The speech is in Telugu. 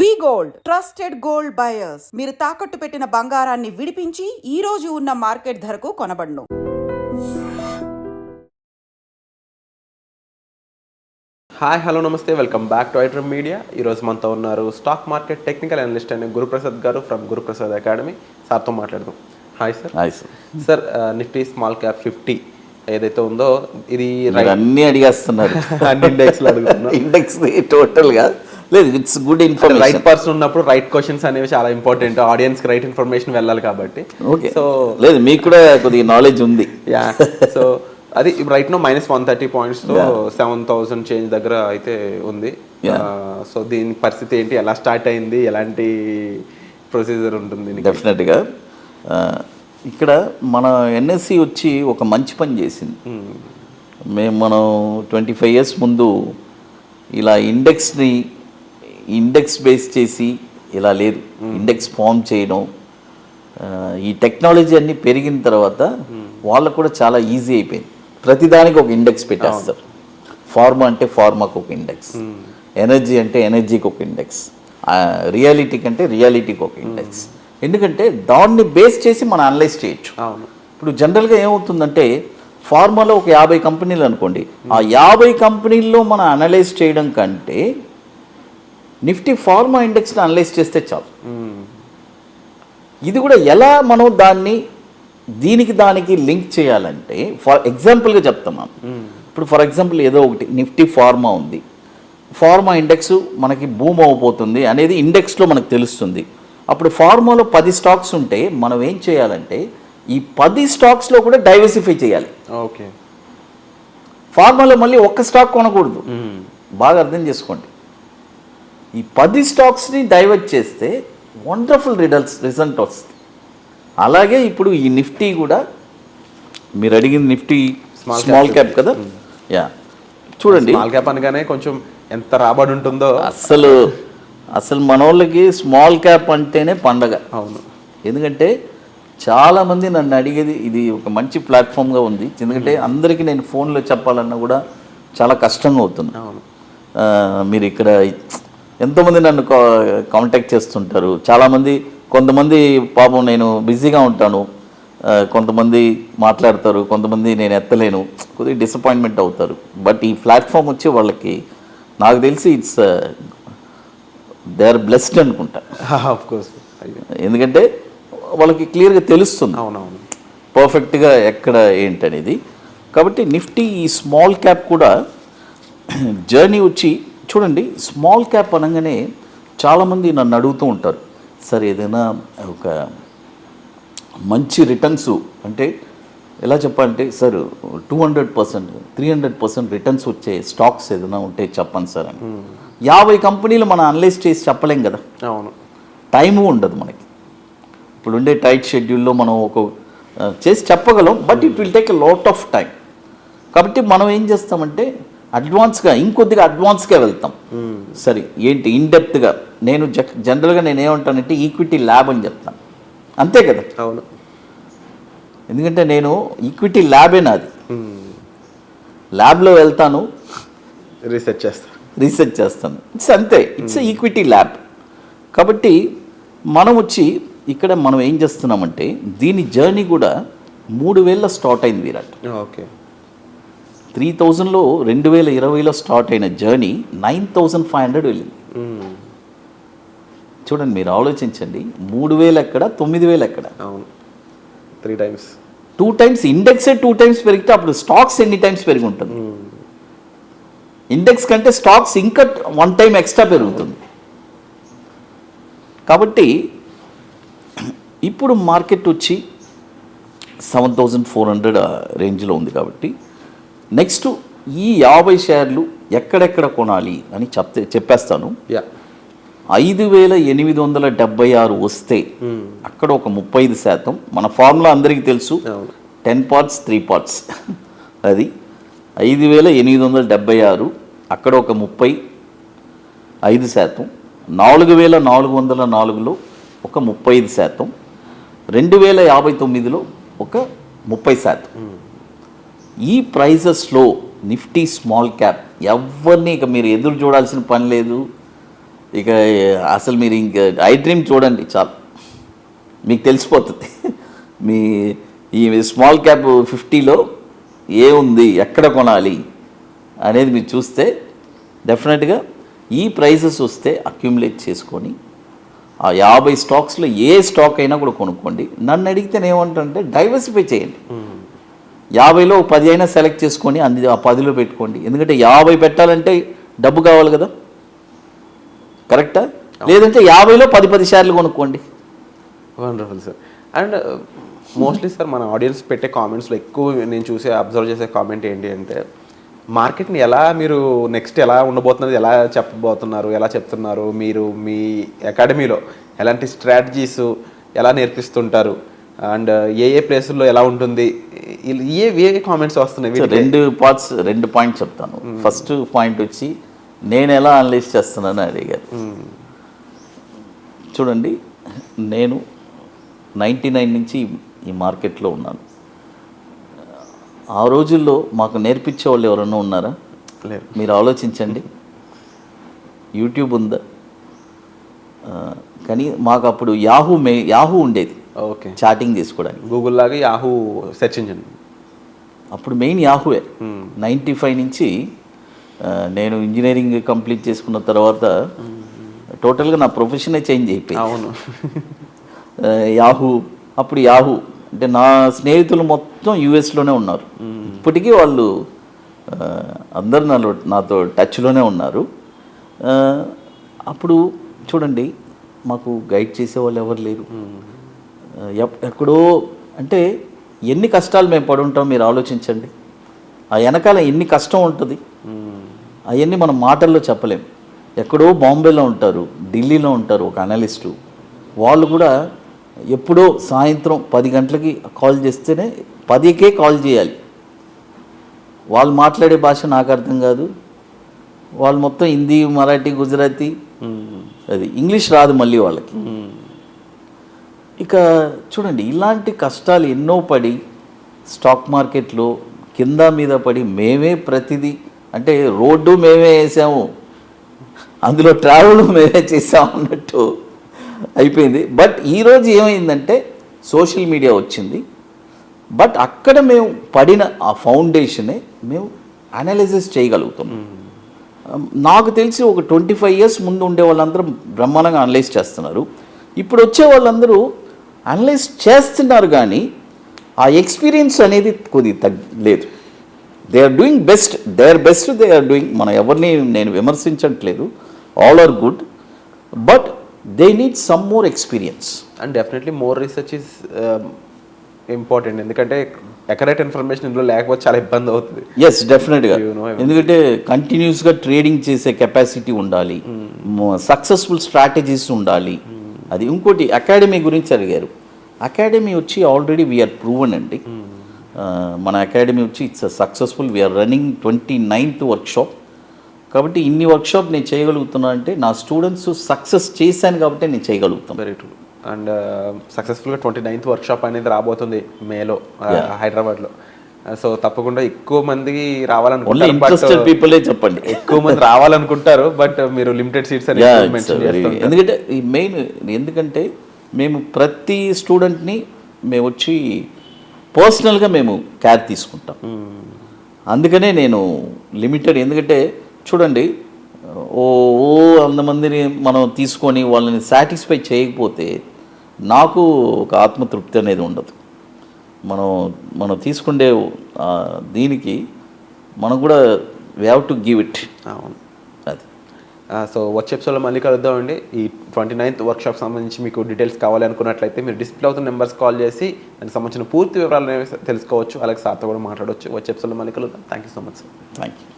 వి గోల్డ్ ట్రస్టెడ్ గోల్డ్ బయర్స్. మీరు తాకట్టు పెట్టిన బంగారాన్ని విడిపించి ఈ రోజు ఉన్న మార్కెట్ ధరకు కొనబడును. హాయ్ హలో నమస్తే, వెల్కమ్ బ్యాక్ టు ఐట్రమ్ మీడియా. ఈరోజు మనతో ఉన్నారు స్టాక్ మార్కెట్ టెక్నికల్ అనలిస్ట్ అయిన గురుప్రసాద్ గారు ఫ్రమ్ గురుప్రసాద్ అకాడమీ. సార్తో మాట్లాడదాం. Hi sir. Hi sir. Sir, Nifty small cap 50 ఏదైతే ఉందో ఇది అన్నీ అడిగేస్తున్నారు. అన్ని ఇండెక్స్లో అడుగుతున్నారు. ఇండెక్స్ టోటల్గా లేదు, it's good information. Right person ఉన్నప్పుడు రైట్ క్వశ్చన్స్ అనేవి చాలా ఇంపార్టెంట్. ఆడియన్స్కి రైట్ ఇన్ఫర్మేషన్ వెళ్ళాలి కాబట్టి. ఓకే, సో లేదు మీకు కూడా కొద్దిగా నాలెడ్జ్ ఉంది. యా, సో అది రైట్ నో -130 పాయింట్స్తో 7,000 చేంజ్ దగ్గర అయితే ఉంది. సో దీని పరిస్థితి ఏంటి, ఎలా స్టార్ట్ అయింది, ఎలాంటి ప్రొసీజర్ ఉంటుంది? డెఫినెట్గా ఇక్కడ మన ఎన్ఎస్సి వచ్చి ఒక మంచి పని చేసింది. మనం 25 years ముందు ఇలా ఇండెక్స్ బేస్ చేసి ఇలా లేదు. ఇండెక్స్ ఫామ్ చేయడం, ఈ టెక్నాలజీ అన్నీ పెరిగిన తర్వాత వాళ్ళకు కూడా చాలా ఈజీ అయిపోయింది. ప్రతిదానికి ఒక ఇండెక్స్ పెట్టేస్తారు. ఫార్మా అంటే ఫార్మాకి ఒక ఇండెక్స్, ఎనర్జీ అంటే ఎనర్జీకి ఒక ఇండెక్స్, రియాలిటీకి అంటే రియాలిటీకి ఒక ఇండెక్స్. ఎందుకంటే దాన్ని బేస్ చేసి మనం అనలైజ్ చేయొచ్చు. ఇప్పుడు జనరల్గా ఏమవుతుందంటే ఫార్మాలో ఒక 50 కంపెనీలు అనుకోండి, ఆ 50 కంపెనీల్లో మనం అనలైజ్ చేయడం కంటే నిఫ్టీ ఫార్మా ఇండెక్స్ని అనలైజ్ చేస్తే చాలు. ఇది కూడా ఎలా మనం దానికి లింక్ చేయాలంటే, ఫర్ ఎగ్జాంపుల్గా చెప్తున్నాను. ఇప్పుడు ఫర్ ఎగ్జాంపుల్ ఏదో ఒకటి నిఫ్టీ ఫార్మా ఉంది, ఫార్మా ఇండెక్స్ మనకి బూమ్ అయిపోతుంది అనేది ఇండెక్స్లో మనకు తెలుస్తుంది. అప్పుడు ఫార్మాలో 10 స్టాక్స్ ఉంటే మనం ఏం చేయాలంటే ఈ 10 స్టాక్స్లో కూడా డైవర్సిఫై చేయాలి. ఓకే, ఫార్మాలో మళ్ళీ ఒక్క స్టాక్ కొనకూడదు. బాగా అర్థం చేసుకోండి. ఈ 10 స్టాక్స్ని డైవర్ట్ చేస్తే వండర్ఫుల్ రిజల్ట్ వస్తుంది. అలాగే ఇప్పుడు ఈ నిఫ్టీ కూడా, మీరు అడిగిన నిఫ్టీ స్మాల్ క్యాప్ కదా, యా చూడండి. స్మాల్ క్యాప్ అనగానే కొంచెం ఎంత రాబడి ఉంటుందో అసలు మన వాళ్ళకి స్మాల్ క్యాప్ అంటేనే పండగ. అవును, ఎందుకంటే చాలామంది నన్ను అడిగేది, ఇది ఒక మంచి ప్లాట్ఫామ్గా ఉంది. ఎందుకంటే అందరికీ నేను ఫోన్లో చెప్పాలన్నా కూడా చాలా కష్టంగా అవుతుంది. మీరు ఇక్కడ ఎంతోమంది నన్ను కాంటాక్ట్ చేస్తుంటారు. చాలామంది, కొంతమంది పాపం నేను బిజీగా ఉంటాను, కొంతమంది మాట్లాడతారు, కొంతమంది నేను ఎత్తలేను, కొద్దిగా డిసప్పాయింట్మెంట్ అవుతారు. బట్ ఈ ప్లాట్ఫామ్ వచ్చి వాళ్ళకి నాకు తెలిసి దే ఆర్ బ్లెస్డ్ అనుకుంటా. ఆఫ్కోర్స్, ఎందుకంటే వాళ్ళకి క్లియర్గా తెలుస్తుంది అవునవును పర్ఫెక్ట్గా ఎక్కడ ఏంటనేది. కాబట్టి నిఫ్టీ ఈ స్మాల్ క్యాప్ కూడా జర్నీ వచ్చి చూడండి. స్మాల్ క్యాప్ అనగానే చాలామంది నన్ను అడుగుతూ ఉంటారు, సార్ ఏదైనా ఒక మంచి రిటర్న్స్ అంటే ఎలా చెప్పాలంటే, సార్ 200%, 300% రిటర్న్స్ వచ్చే స్టాక్స్ ఏదైనా ఉంటే చెప్పండి సార్ అని. 50 కంపెనీలు మనం అనలైజ్ చేసి చెప్పలేం కదా. అవును, టైము ఉండదు మనకి. ఇప్పుడు ఉండే టైట్ షెడ్యూల్లో మనం ఒక చేసి చెప్పగలం, but it will take a lot of time. కాబట్టి మనం ఏం చేస్తామంటే ఇంకొద్దిగా అడ్వాన్స్గా వెళ్తాం. సరే ఏంటి ఇన్డెప్త్గా, నేను జనరల్గా నేనేమంటానంటే ఈక్విటీ ల్యాబ్ అని చెప్తాను, అంతే కదా. అవును, ఎందుకంటే నేను ఈక్విటీ ల్యాబే నాది. ల్యాబ్లో వెళ్తాను, రీసెర్చ్ చేస్తాను. ఇట్స్ అంతే, ఇట్స్ ఈక్విటీ ల్యాబ్. కాబట్టి మనం వచ్చి ఇక్కడ మనం ఏం చేస్తున్నామంటే దీని జర్నీ కూడా 3000లో స్టార్ట్ అయింది విరాట్. ఓకే, 3000లో 2020లో స్టార్ట్ అయిన జర్నీ 9500 వెళ్ళింది. చూడండి, మీరు ఆలోచించండి, 3000 ఎక్కడ, 9000 ఎక్కడ. అవును, 3 times, 2 times. ఇండెక్సే 2 times పెరిగితే అప్పుడు స్టాక్స్ ఎన్ని టైమ్స్ పెరిగి ఉంటుంది? ఇండెక్స్ కంటే స్టాక్స్ ఇంకా 1 time ఎక్స్ట్రా పెరుగుతుంది. కాబట్టి ఇప్పుడు మార్కెట్ వచ్చి 7400 రేంజ్లో ఉంది. కాబట్టి నెక్స్ట్ ఈ 50 షేర్లు ఎక్కడెక్కడ కొనాలి అని చెప్పేస్తాను. 5876 వస్తే అక్కడ ఒక 35%. మన ఫార్ములా అందరికీ తెలుసు, 10 parts 3 parts. అది 5876, అక్కడ ఒక 35%. 4404లో ఒక 35%. 2059లో ఒక 30%. ఈ ప్రైజెస్లో నిఫ్టీ స్మాల్ క్యాప్ ఎవరిని ఇక మీరు ఎదురు చూడాల్సిన పని లేదు. ఇక అసలు మీరు ఇంక ఐ డ్రీమ్ చూడండి చాలు, మీకు తెలిసిపోతుంది. మీ ఈ స్మాల్ క్యాప్ 50లో ఏముంది, ఎక్కడ కొనాలి అనేది మీరు చూస్తే డెఫినెట్గా ఈ ప్రైజెస్ వస్తే అక్యుములేట్ చేసుకొని ఆ 50 స్టాక్స్లో ఏ స్టాక్ అయినా కూడా కొనుక్కోండి. నన్ను అడిగితే నేను ఏమంటానంటే డైవర్సిఫై చేయండి. 50లో 10 అయినా సెలెక్ట్ చేసుకొని ఆ 10లో పెట్టుకోండి. ఎందుకంటే 50 పెట్టాలంటే డబ్బు కావాలి కదా, కరెక్టా? లేదంటే 50లో 10 షేర్లు కొనుక్కోండి. Wonderful sir. And mostly sir మన ఆడియన్స్ పెట్టే కామెంట్స్లో ఎక్కువ నేను అబ్జర్వ్ చేసే కామెంట్ ఏంటి అంటే, మార్కెట్ని మీరు నెక్స్ట్ ఎలా ఉండబోతున్నది, ఎలా చెప్పబోతున్నారు, ఎలా చెప్తున్నారు, మీరు మీ అకాడమీలో ఎలాంటి స్ట్రాటజీస్ ఎలా నేర్పిస్తుంటారు, అండ్ ఏ ప్లేసుల్లో ఎలా ఉంటుంది, ఏ కామెంట్స్ వస్తున్నాయి? రెండు పాయింట్స్ చెప్తాను. ఫస్ట్ పాయింట్ వచ్చి నేను ఎలా అనలైజ్ చేస్తున్నానని అడిగారు. చూడండి, నేను 99 నుంచి ఈ మార్కెట్లో ఉన్నాను. ఆ రోజుల్లో మాకు నేర్పించే వాళ్ళు ఎవరన్నా ఉన్నారా? లేదు. మీరు ఆలోచించండి. యూట్యూబ్ ఉందా? కానీ మాకు అప్పుడు యాహూ ఉండేది, ఓకే, చాటింగ్ చేసుకోవడానికి. గూగుల్ లాగా యాహూ సెర్చ్ ఇంజిన్ అప్పుడు మెయిన్ యాహూయే. 95 నుంచి నేను ఇంజనీరింగ్ కంప్లీట్ చేసుకున్న తర్వాత టోటల్గా నా ప్రొఫెషనే చేంజ్ అయిపోయింది. అవును. యాహూ అంటే నా స్నేహితులు మొత్తం యూఎస్లోనే ఉన్నారు. ఇప్పటికీ వాళ్ళు అందరు నాతో టచ్లోనే ఉన్నారు. అప్పుడు చూడండి, మాకు గైడ్ చేసేవాళ్ళు ఎవరు లేరు. ఎక్కడో అంటే ఎన్ని కష్టాలు మేము పడుంటాం మీరు ఆలోచించండి. ఆ వెనకాల ఎన్ని కష్టం ఉంటుంది, అవన్నీ మనం మాటల్లో చెప్పలేం. ఎక్కడో బాంబేలో ఉంటారు, ఢిల్లీలో ఉంటారు ఒక అనలిస్టు. వాళ్ళు కూడా ఎప్పుడో సాయంత్రం 10 గంటలకి కాల్ చేస్తేనే 10కే కాల్ చేయాలి. వాళ్ళు మాట్లాడే భాష నాకు అర్థం కాదు. వాళ్ళు మొత్తం హిందీ, మరాఠీ, గుజరాతీ, అది ఇంగ్లీష్ రాదు మళ్ళీ వాళ్ళకి. ఇక చూడండి, ఇలాంటి కష్టాలు ఎన్నో పడి స్టాక్ మార్కెట్లో కింద మీద పడి మేమే ప్రతిదీ, అంటే రోడ్డు మేమే వేసాము, అందులో ట్రావెల్ మేమే చేసాము అన్నట్టు అయిపోయింది. బట్ ఈరోజు ఏమైందంటే సోషల్ మీడియా వచ్చింది. బట్ అక్కడ మేము పడిన ఆ ఫౌండేషనే మేము అనలైసిస్ చేయగలుగుతాం. నాకు తెలిసి ఒక 25 years ముందు ఉండే వాళ్ళందరూ బ్రహ్మాండంగా అనలైజ్ చేస్తున్నారు. ఇప్పుడు వచ్చే వాళ్ళందరూ అనలైజ్ చేస్తున్నారు, కానీ ఆ ఎక్స్పీరియన్స్ అనేది కొద్దిగా లేదు. They are doing best, they are doing. మనం ఎవరిని నేను విమర్శించట్లేదు, all are good, but they need some more experience. And definitely more research is important. ఎందుకంటే ఎకరేట్ ఇన్ఫర్మేషన్ ఇందులో లేకపోతే చాలా ఇబ్బంది అవుతుంది. ఎస్, డెఫినెట్గా. ఎందుకంటే కంటిన్యూస్గా ట్రేడింగ్ చేసే కెపాసిటీ ఉండాలి, సక్సెస్ఫుల్ స్ట్రాటజీస్ ఉండాలి. అది ఇంకోటి, అకాడమీ గురించి అడిగారు. అకాడమీ వచ్చి ఆల్రెడీ వీఆర్ ప్రూవన్ అండి. మన అకాడమీ వచ్చి it's successful. We are running 29th workshop. కాబట్టి ఇన్ని వర్క్షాప్ నేను చేయగలుగుతున్నా అంటే నా స్టూడెంట్స్ సక్సెస్ చేశాను కాబట్టి నేను చేయగలుగుతాను. Very true. అండ్ సక్సెస్ఫుల్గా 29th వర్క్షాప్ అనేది రాబోతుంది మేలో హైదరాబాద్లో. సో తప్పకుండా ఎక్కువ మందికి ఇంట్రెస్టెడ్ పీపులే చెప్పండి. ఎక్కువ మంది రావాలనుకుంటారు, బట్ మీరు లిమిటెడ్ సీట్స్ అని ఎందుకంటే ఈ మెయిన్, ఎందుకంటే మేము ప్రతి స్టూడెంట్ని మేము వచ్చి పర్సనల్గా మేము కేర్ తీసుకుంటాం. అందుకనే నేను లిమిటెడ్. ఎందుకంటే చూడండి, అంతమందిని మనం తీసుకొని వాళ్ళని సాటిస్ఫై చేయకపోతే నాకు ఒక ఆత్మతృప్తి అనేది ఉండదు. మనం తీసుకుండే దీనికి మనం కూడా we have to give it. అవును, అది. సో వచ్చే ఎపిసోడ్లో మళ్ళీ కలుద్దామండి. ఈ 29th వర్క్షాప్ సంబంధించి మీకు డీటెయిల్స్ కావాలి అనుకున్నట్లయితే మీరు డిస్ప్లే అవుతున్న నెంబర్స్ కాల్ చేసి దానికి సంబంధించిన పూర్తి వివరాలు తెలుసుకోవచ్చు. అలాగే సార్తో కూడా మాట్లాడవచ్చు. వచ్చే ఎపిసోడ్లో మళ్ళీ కలుద్దాం. Thank you so much sir. Thank you.